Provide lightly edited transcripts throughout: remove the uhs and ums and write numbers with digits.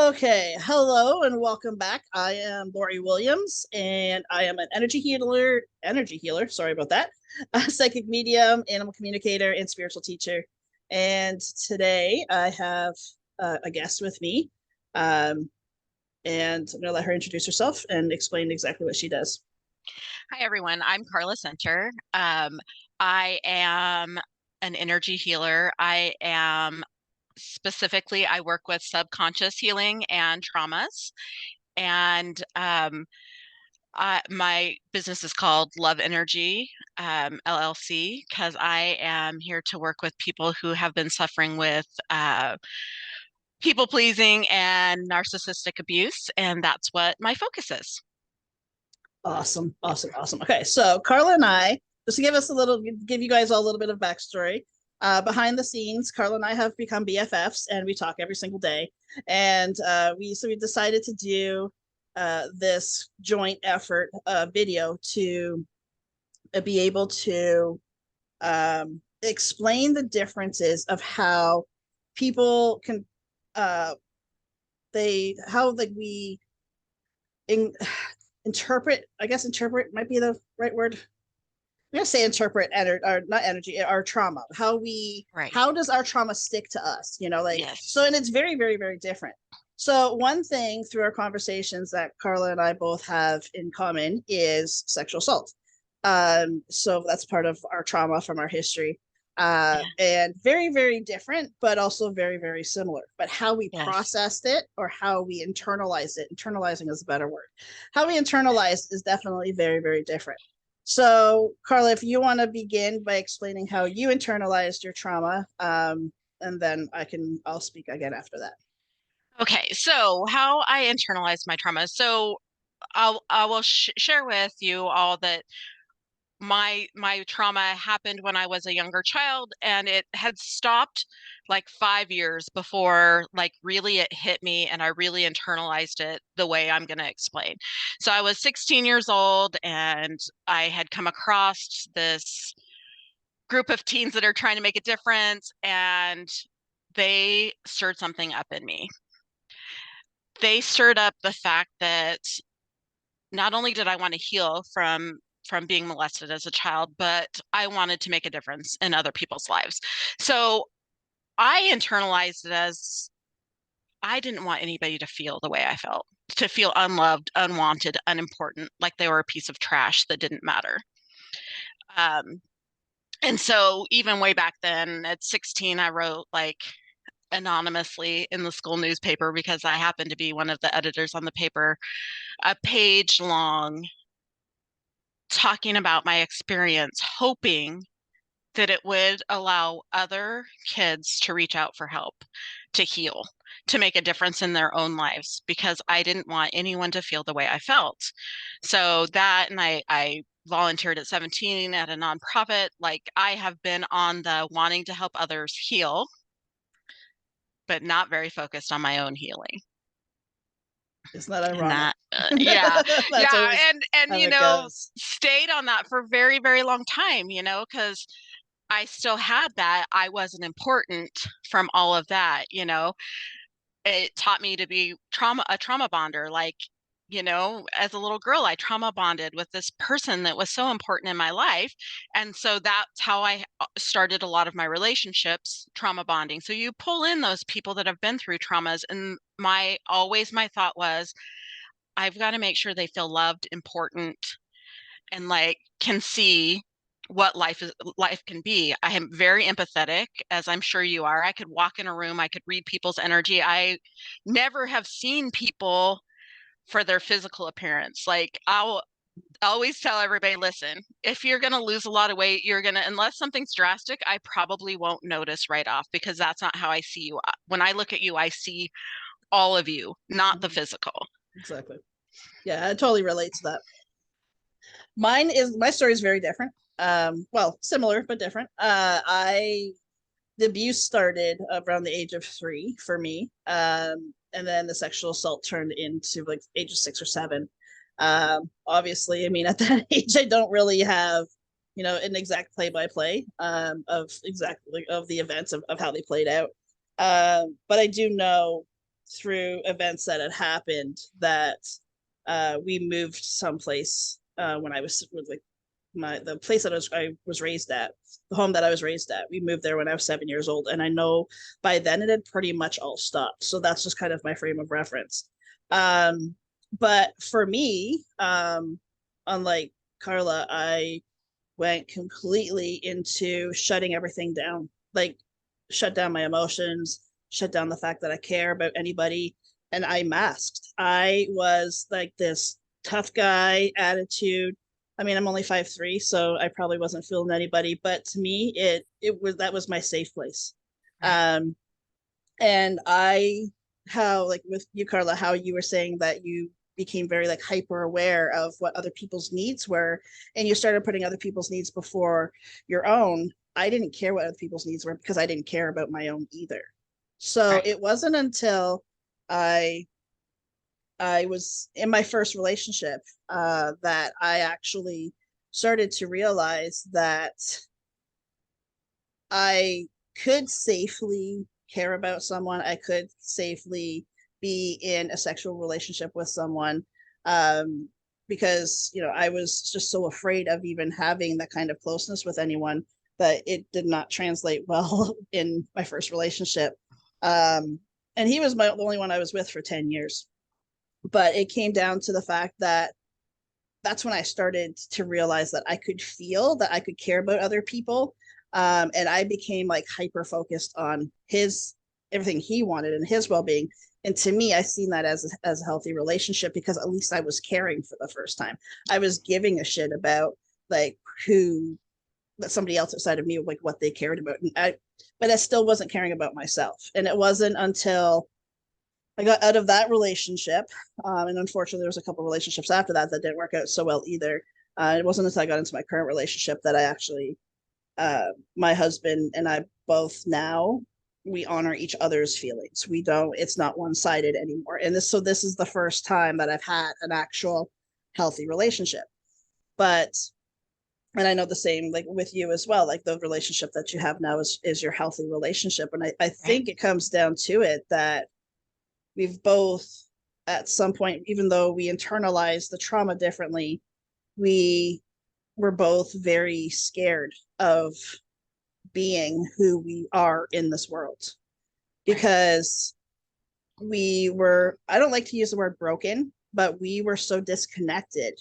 Okay, hello and welcome back. I am Lori Williams, and I am an energy healer. Sorry about that. A psychic medium, animal communicator, and spiritual teacher. And today I have a guest with me, um, and I'm gonna let her introduce herself and explain exactly what she does. Hi, everyone. I'm Carla Center. I am an energy healer. I work with subconscious healing and traumas. And my business is called Love Energy LLC because I am here to work with people who have been suffering with people pleasing and narcissistic abuse. And that's what my focus is. Awesome, awesome, awesome. Okay, so Carla and I, just to give you guys all a little bit of backstory. Behind the scenes, Carla and I have become BFFs, and we talk every single day. And we decided to do this joint effort video to be able to explain the differences of how people can uh, they how like we in, interpret. I guess interpret might be the right word. I'm gonna say interpret or not energy, our trauma. Right. How does our trauma stick to us? Like so, Yes. and it's very, very, very different. So one thing through our conversations that Carla and I both have in common is sexual assault. So that's part of our trauma from our history. Yeah. And very, very different, but also very, very similar. But how we Yes. processed it or how we internalized it, internalizing is a better word. How we internalize is definitely very, very different. So, Carla, if you want to begin by explaining how you internalized your trauma, and then I'll speak again after that. Okay, so how I internalize my trauma. So I will share with you all that my trauma happened when I was a younger child, and it had stopped like 5 years before like really it hit me, and I really internalized it the way I'm going to explain. So I was 16 years old, and I had come across this group of teens that are trying to make a difference, and they stirred something up in me. They stirred up the fact that not only did I want to heal from being molested as a child, but I wanted to make a difference in other people's lives. So I internalized it as I didn't want anybody to feel the way I felt, to feel unloved, unwanted, unimportant, like they were a piece of trash that didn't matter. Um, and so even way back then at 16, I wrote like anonymously in the school newspaper because I happened to be one of the editors on the paper, a page long talking about my experience, hoping that it would allow other kids to reach out for help, to heal, to make a difference in their own lives, because I didn't want anyone to feel the way I felt. So that, and I volunteered at 17 at a nonprofit. Like I have been on the wanting to help others heal, but not very focused on my own healing. Isn't that And ironic? that, yeah, That's yeah, always and how it goes. stayed on that for a very, very long time, because I still had that. I wasn't important from all of that. It taught me to be a trauma bonder. Like, as a little girl, I trauma bonded with this person that was so important in my life. And so that's how I started a lot of my relationships, trauma bonding. So you pull in those people that have been through traumas. And my thought was, I've got to make sure they feel loved, important, and like can see what life can be. I am very empathetic, as I'm sure you are. I could walk in a room, I could read people's energy. I never have seen people for their physical appearance. Like I'll always tell everybody, listen, if you're going to lose a lot of weight, unless something's drastic, I probably won't notice right off because that's not how I see you. When I look at you, I see all of you, not the Mhm. physical. Exactly. Yeah, I totally relate to that. My story is very different. Well, similar but different. I The abuse started around the age of 3 for me, and then the sexual assault turned into like age of 6 or 7. Obviously, I mean, at that age, I don't really have an exact play-by-play of exactly of the events of how they played out. But I do know through events that had happened that we moved someplace when I was like the place that I was raised at, the home that I was raised at. We moved there when I was 7 years old, and I know by then it had pretty much all stopped. So that's just kind of my frame of reference. But for me, unlike Carla, I went completely into shutting everything down, like shut down my emotions, shut down the fact that I care about anybody. And I masked. I was like this tough guy attitude. I mean, I'm only 5'3", so I probably wasn't fooling anybody. But to me, it was that was my safe place. Right. Um, and I how like with you, Carla, how you were saying that you became very like hyper aware of what other people's needs were, and you started putting other people's needs before your own. I didn't care what other people's needs were because I didn't care about my own either. So Right. it wasn't until i I was in my first relationship that I actually started to realize that I could safely care about someone. I could safely be in a sexual relationship with someone, because, I was just so afraid of even having that kind of closeness with anyone that it did not translate well in my first relationship. Um, and he was the only one I was with for 10 years. But it came down to the fact that that's when I started to realize that I could feel, that I could care about other people. And I became like hyper focused on his everything he wanted and his well being. And to me, I seen that as a healthy relationship because at least I was caring for the first time. I was giving a shit about like who that somebody else outside of me, like what they cared about. But I still wasn't caring about myself. And it wasn't until I got out of that relationship, and unfortunately, there was a couple relationships after that that didn't work out so well either. It wasn't until I got into my current relationship that I actually, my husband and I both now we honor each other's feelings. We don't. It's not one sided anymore. And this is the first time that I've had an actual healthy relationship. But and I know the same like with you as well. Like the relationship that you have now is your healthy relationship, and I Right. think it comes down to it that we've both at some point, even though we internalize the trauma differently, we were both very scared of being who we are in this world Right. because we were, I don't like to use the word broken, but we were so disconnected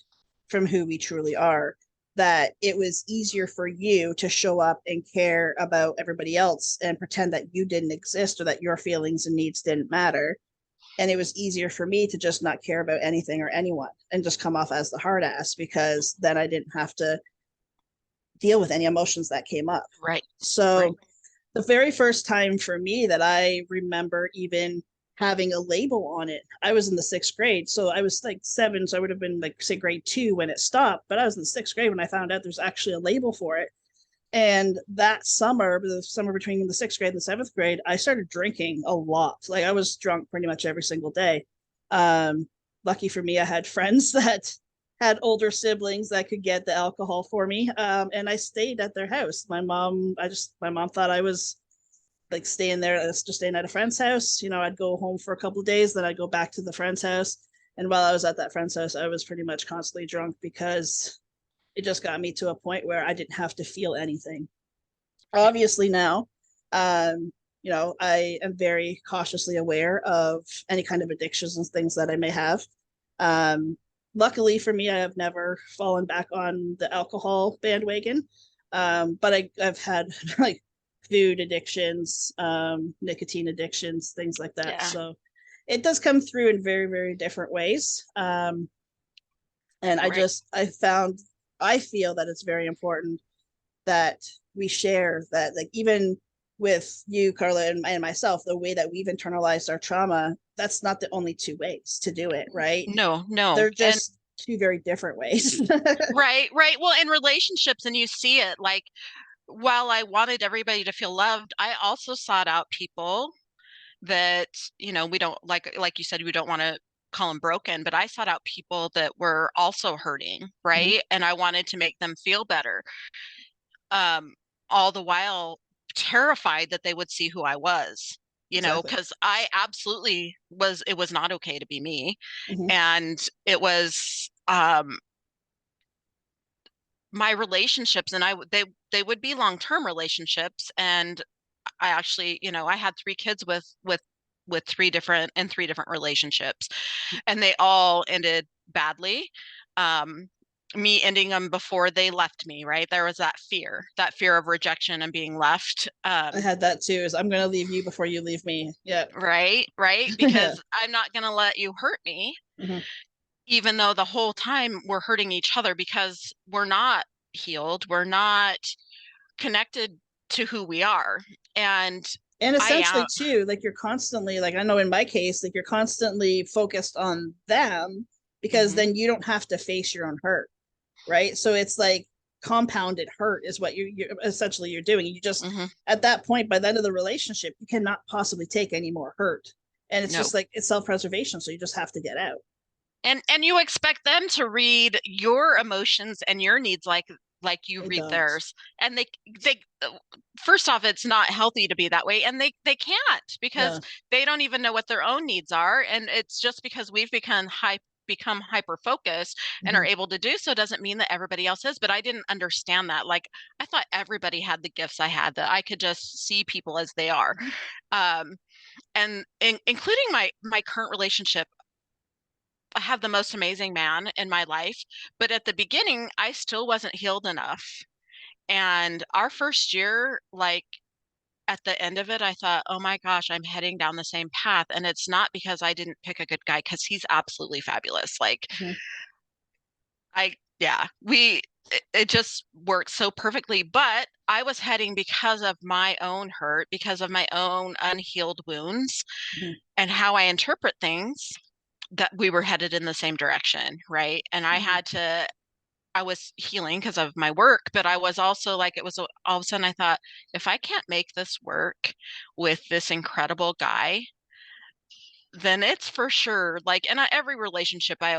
from who we truly are that it was easier for you to show up and care about everybody else and pretend that you didn't exist or that your feelings and needs didn't matter, and it was easier for me to just not care about anything or anyone and just come off as the hard ass because then I didn't have to deal with any emotions that came up. Right. Right. So the very first time for me that I remember even having a label on it, I was in the sixth grade. So I was like 7, so I would have been like say grade 2 when it stopped, but I was in the sixth grade when I found out there's actually a label for it. And that summer, the summer between the sixth grade and the seventh grade, I started drinking a lot. Like I was drunk pretty much every single day. Um, Lucky for me, I had friends that had older siblings that could get the alcohol for me. And I stayed at their house. My mom thought I was like staying there, just staying at a friend's house. I'd go home for a couple of days, then I'd go back to the friend's house. And while I was at that friend's house, I was pretty much constantly drunk because it just got me to a point where I didn't have to feel anything. Right. Obviously now, I am very cautiously aware of any kind of addictions and things that I may have. Um, Luckily for me, I have never fallen back on the alcohol bandwagon. But I've had like food addictions, nicotine addictions, things like that. Yeah. So it does come through in very, very different ways. And Right. I feel that it's very important that we share that, like, even with you, Carla, and myself, the way that we've internalized our trauma, that's not the only two ways to do it, right? No, no. They're And just two very different ways. right, right. Well, in relationships, and you see it like while I wanted everybody to feel loved, I also sought out people that, we don't like you said, we don't want to call them broken, but I sought out people that were also hurting, Mhm. right? And I wanted to make them feel better. Um, all the while terrified that they would see who I was, Exactly. because I absolutely was, it was not okay to be me. Hmm. And it was my relationships, and they would be long-term relationships. And I actually, I had three kids with three different relationships, and they all ended badly. Um, Me ending them before they left me, right? There was that fear of rejection and being left. I had that too. Is I'm gonna leave you before you leave me. Yeah. Right, Yeah. because I'm not going to let you hurt me, Hmm. even though the whole time we're hurting each other because we're not healed, we're not connected to who we are. And And I essentially am, too, like you're constantly, like I know in my case, like you're constantly focused on them because mhm, then you don't have to face your own hurt, right? So it's like compounded hurt is what you essentially you're doing. You just mhm, at that point, by the end of the relationship, you cannot possibly take any more hurt, and it's no. just like it's self-preservation. So you just have to get out. And you expect them to read your emotions and your needs like you They read don't. theirs. And they first off, it's not healthy to be that way, and they can't, because No. they don't even know what their own needs are. And it's just because we've become hyper focused and are Hmm. able to do so doesn't mean that everybody else is. But I didn't understand that. Like, I thought everybody had the gifts I had, that I could just see people as they are. Hmm. um including my current relationship. I have the most amazing man in my life, but at the beginning, I still wasn't healed enough. And our first year, like, at the end of it, I thought, oh my gosh, I'm heading down the same path. And it's not because I didn't pick a good guy, because he's absolutely fabulous. Like, Hmm. yeah, it just worked so perfectly. But I was heading, because of my own hurt, because of my own unhealed wounds Hmm. and how I interpret things, that we were headed in the same direction, right? And Hmm. I was healing because of my work, but I was also like, it was all of a sudden I thought, if I can't make this work with this incredible guy, then it's for sure like, and every relationship, I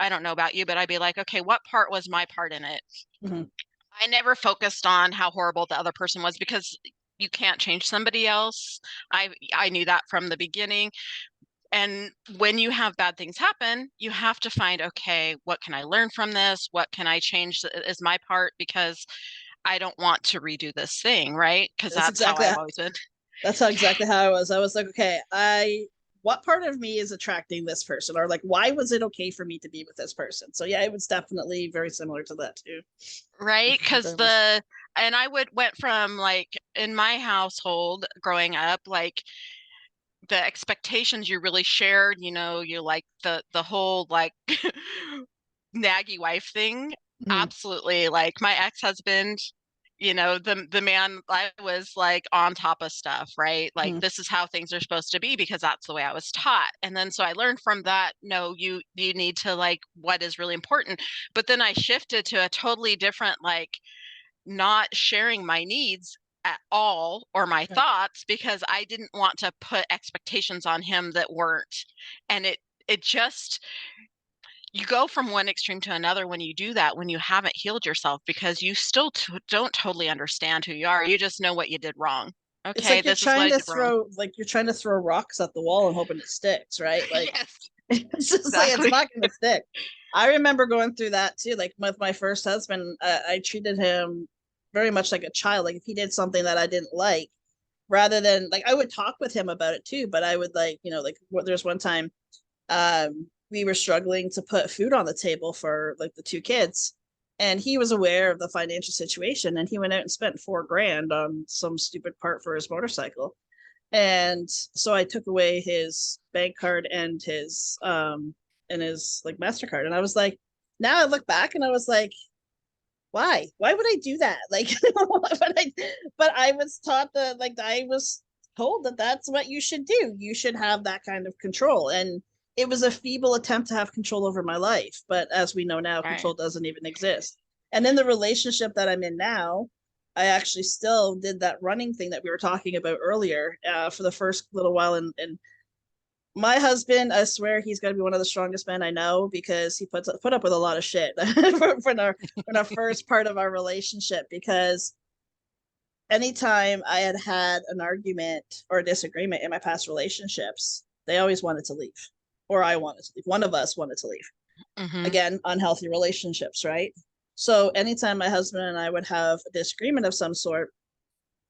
don't know about you, but I'd be like, okay, what part was my part in it? Hmm. I never focused on how horrible the other person was, because you can't change somebody else. I knew that from the beginning. And when you have bad things happen, you have to find, okay, what can I learn from this? What can I change that is my part? Because I don't want to redo this thing, right? Because That's that's how exactly I've always been. that's how exactly how I was. I was like, okay, I what part of me is attracting this person, or like why was it okay for me to be with this person? So yeah, it was definitely very similar to that too. Right? Because Very much. and I went from, like, in my household growing up, like, the expectations you really shared, you like the whole, like, naggy wife thing. Hmm. Absolutely. Like, my ex-husband, the man, I was like on top of stuff, right? Like, Hmm. this is how things are supposed to be, because that's the way I was taught. And then so I learned from that, no, you need to, like, what is really important. But then I shifted to a totally different, like, not sharing my needs at all, or my Right. thoughts, because I didn't want to put expectations on him that weren't. And it just, you go from one extreme to another when you do that, when you haven't healed yourself, because you still don't totally understand who you are. You just know what you did wrong. It's Okay, like this is what I did wrong. you're trying to throw rocks at the wall and hoping it sticks, right? Like Yes, it's just like it's exactly. not going to stick. I remember going through that too. Like with my first husband, I treated him very much like a child. Like if he did something that I didn't like, rather than like I would talk with him about it too, but I would like like there's one time we were struggling to put food on the table for like the two kids, and he was aware of the financial situation, and he went out and spent 4 grand on some stupid part for his motorcycle. And so I took away his bank card and his like MasterCard. And I was like, now I look back and I was like, why would I do that? Like but I was taught that, like I was told that that's what you should do. You should have that kind of control. And it was a feeble attempt to have control over my life, but as we know now, Right. control doesn't even exist. And in the relationship that I'm in now, I actually still did that running thing that we were talking about earlier for the first little while. And my husband, I swear he's got to be one of the strongest men I know, because he put up with a lot of shit for our first part of our relationship, because anytime I had had an argument or a disagreement in my past relationships, they always wanted to leave, or I wanted to leave. One of us wanted to leave. Hmm. Again, unhealthy relationships, right? So anytime my husband and I would have a disagreement of some sort,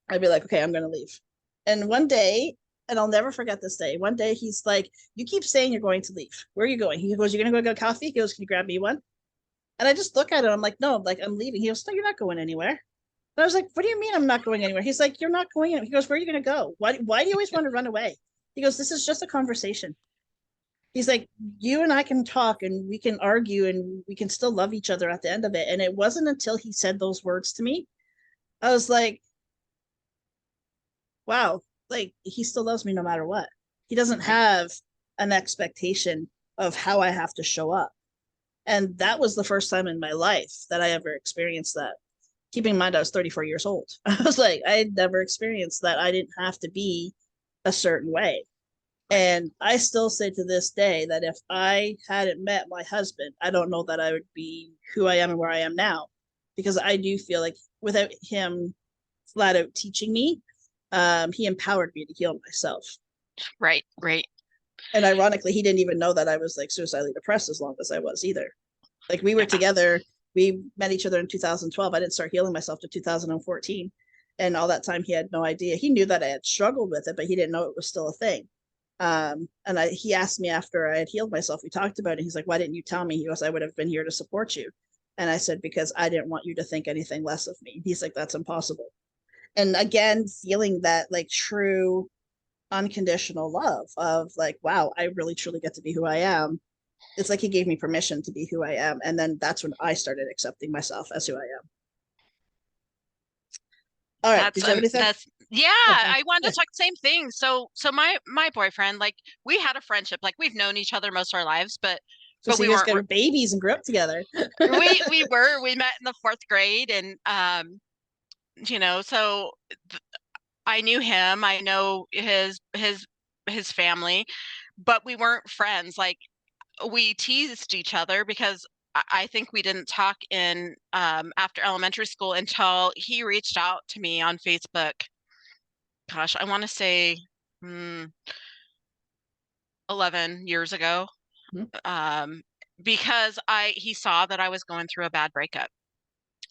I'd be like, okay, I'm going to leave. And one day, and I'll never forget this day, one day he's like, you keep saying you're going to leave. Where are you going? He goes, you're going to go get coffee? He goes, can you grab me one? And I just look at him. I'm like, no, like I'm leaving. He goes, no, you're not going anywhere. And I was like, what do you mean I'm not going anywhere? He's like, you're not going anywhere. He goes, where are you going to go? Why do you always want to run away? He goes, this is just a conversation. He's like, you and I can talk and we can argue and we can still love each other at the end of it. And it wasn't until he said those words to me, I was like, wow, like he still loves me no matter what. He doesn't Right. have an expectation of how I have to show up. And that was the first time in my life that I ever experienced that. Keeping in mind, I was 34 years old. I was like, I had never experienced that. I didn't have to be a certain way. Right. And I still say to this day that if I hadn't met my husband, I don't know that I would be who I am and where I am now. Because I do feel like without him flat out teaching me, he empowered me to heal myself. Right. Right. And ironically, he didn't even know that I was like suicidally depressed as long as I was either. Like we were Yeah. together, we met each other in 2012. I didn't start healing myself to 2014. And all that time, he had no idea. He knew that I had struggled with it, but he didn't know it was still a thing. He asked me after I had healed myself, we talked about it. He's like, why didn't you tell me? He goes, I would have been here to support you. And I said, because I didn't want you to think anything less of me. He's like, that's impossible. And again, feeling that like true unconditional love of like, wow, I really truly get to be who I am. It's like he gave me permission to be who I am. And then that's when I started accepting myself as who I am. All right. Did you have anything? That's yeah, Oh, fine. I wanted to talk the same thing. So my boyfriend, like we had a friendship, like we've known each other most of our lives, So, but so we you guys weren't got babies and grew up together. we met in the fourth grade and so I knew him, I know his family, but we weren't friends. Like we teased each other because I think we didn't talk in after elementary school until he reached out to me on Facebook. Gosh, I want to say mm, 11 years ago. Mm-hmm. Um, because he saw that I was going through a bad breakup.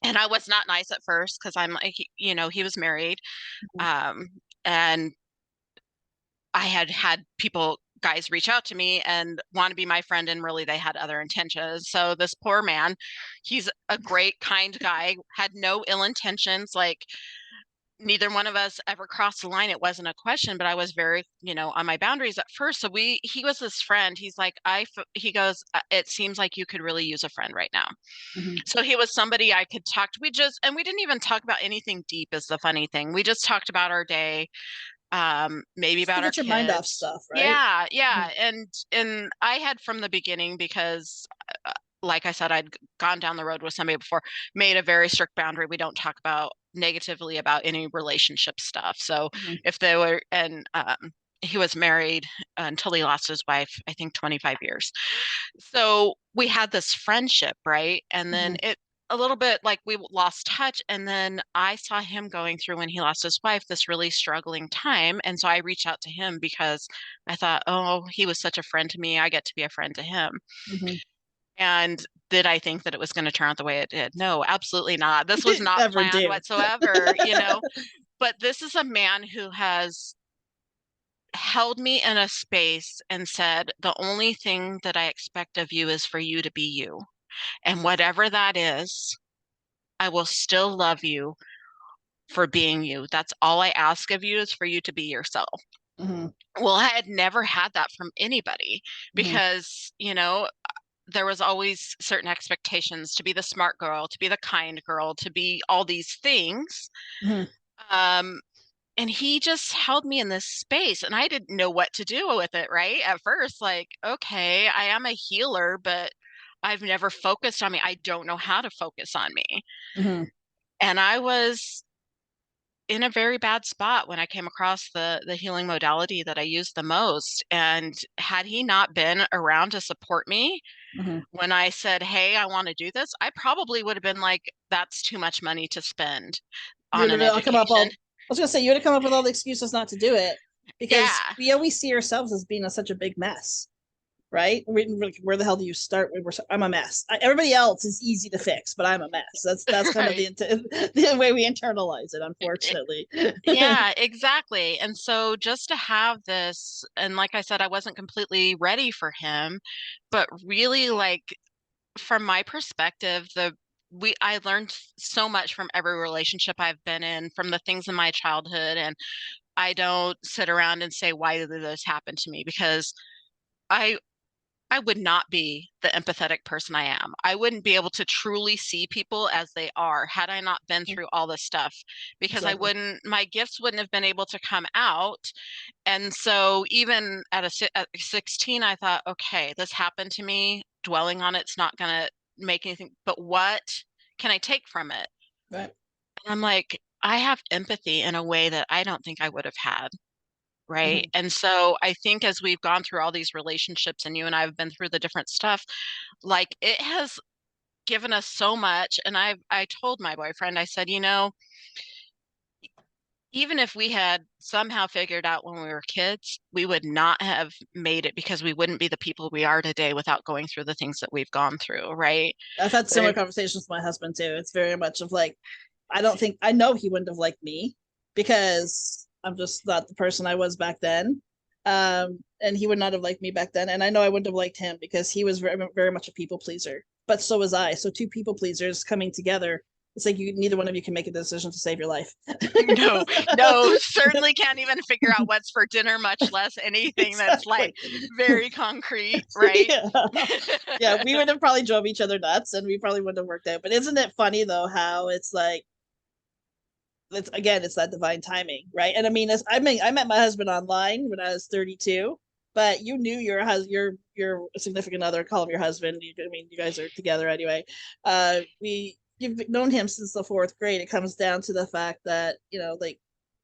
And I was not nice at first because I'm like, he was married. Um, and I had had guys reach out to me and want to be my friend, and really they had other intentions. So this poor man, he's a great, kind guy, had no ill intentions. Like neither one of us ever crossed the line. It wasn't a question, but I was very, on my boundaries at first. So he was this friend. He's like, he goes, it seems like you could really use a friend right now. Mm-hmm. So he was somebody I could talk to. And we didn't even talk about anything deep is the funny thing. We just talked about our day, maybe Just to about our get your mind off kids. stuff, right? Yeah, Mm-hmm. yeah. And I had from the beginning because like I said, I'd gone down the road with somebody before, made a very strict boundary. We don't talk about negatively about any relationship stuff. So Mm-hmm. if they were, and he was married until he lost his wife, I think 25 years. So we had this friendship, right? And then Mm-hmm. a little bit like we lost touch. And then I saw him going through when he lost his wife, this really struggling time. And so I reached out to him because I thought, oh, he was such a friend to me. I get to be a friend to him. Mm-hmm. And did I think that it was going to turn out the way it did? No, absolutely not. This was not Never planned do. whatsoever. But this is a man who has held me in a space and said, the only thing that I expect of you is for you to be you. And whatever that is, I will still love you for being you. That's all I ask of you is for you to be yourself. Mm-hmm. Well, I had never had that from anybody Mm-hmm. because, there was always certain expectations to be the smart girl, to be the kind girl, to be all these things. Mm-hmm. Um, and he just held me in this space and I didn't know what to do with it, right? At first, like, okay, I am a healer, but I've never focused on me. I don't know how to focus on me. Mm-hmm. And I was in a very bad spot when I came across the healing modality that I used the most. And had he not been around to support me, Mm-hmm. when I said, "Hey, I want to do this," I probably would have been like, "That's too much money to spend You're on an gonna come up all education." was gonna say you would have come up with all the excuses not to do it because Yeah. we always see ourselves as being such a big mess, right? Where the hell do you start? I'm a mess. Everybody else is easy to fix, but I'm a mess. That's kind of Right. the way we internalize it, unfortunately. Yeah, exactly. And so just to have this, and like I said, I wasn't completely ready for him, but really like from my perspective, I learned so much from every relationship I've been in, from the things in my childhood, and I don't sit around and say, why did this happen to me? Because I I would not be the empathetic person I am. I wouldn't be able to truly see people as they are had I not been through all this stuff because Exactly. my gifts wouldn't have been able to come out. And so even at 16, I thought, okay, this happened to me. Dwelling on it's not going to make anything, but what can I take from it? Right. And I'm like, I have empathy in a way that I don't think I would have had. Right. Mhm. And so I think as we've gone through all these relationships and you and I have been through the different stuff, like it has given us so much. And I told my boyfriend, I said, even if we had somehow figured out when we were kids, we would not have made it because we wouldn't be the people we are today without going through the things that we've gone through, right? I've had similar There, conversations with my husband too. It's very much of like, I know he wouldn't have liked me because I'm just not the person I was back then. And he would not have liked me back then. And I know I wouldn't have liked him because he was very, very much a people pleaser, but so was I. So two people pleasers coming together, it's like neither one of you can make a decision to save your life. no, no, certainly can't even figure out what's for dinner, much less anything that's like Exactly. very concrete, right? Yeah. Yeah, we would have probably drove each other nuts and we probably wouldn't have worked out. But isn't it funny though how it's like it's again, it's that divine timing, right? And I mean, I met my husband online when I was 32, but you knew your significant other, call him your husband. I mean, you guys are together anyway. You've known him since the fourth grade. It comes down to the fact that like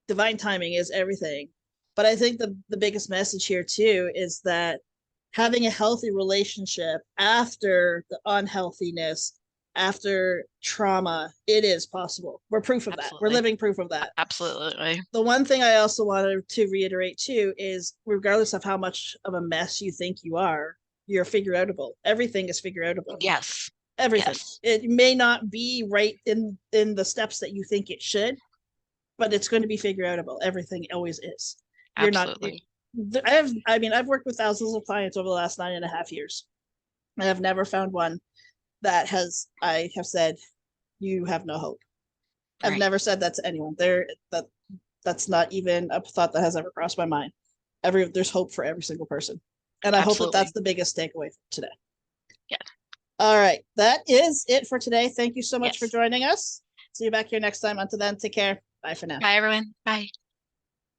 divine timing is everything. But I think the biggest message here too is that having a healthy relationship after the unhealthiness, after trauma, it is possible. We're proof of that. We're Absolutely. living proof of that. Absolutely. The one thing I also wanted to reiterate too is regardless of how much of a mess you think you are, you're figure outable. Everything is figure outable. Yes. Everything. Yes. It may not be right in the steps that you think it should, but it's going to be figure outable. Everything always is. You're not. Absolutely. I've worked with thousands of clients over the last 9.5 years, and I've never found one that I have said you have no hope. I've Right. never said that to anyone. That's not even a thought that has ever crossed my mind. There's hope for every single person, and I hope that that's Absolutely. the biggest takeaway from today. Yeah. All right, that is it for today. Thank you so much for Yes. joining us. See you back here next time. Until then, take care. Bye for now. Bye, everyone. Bye.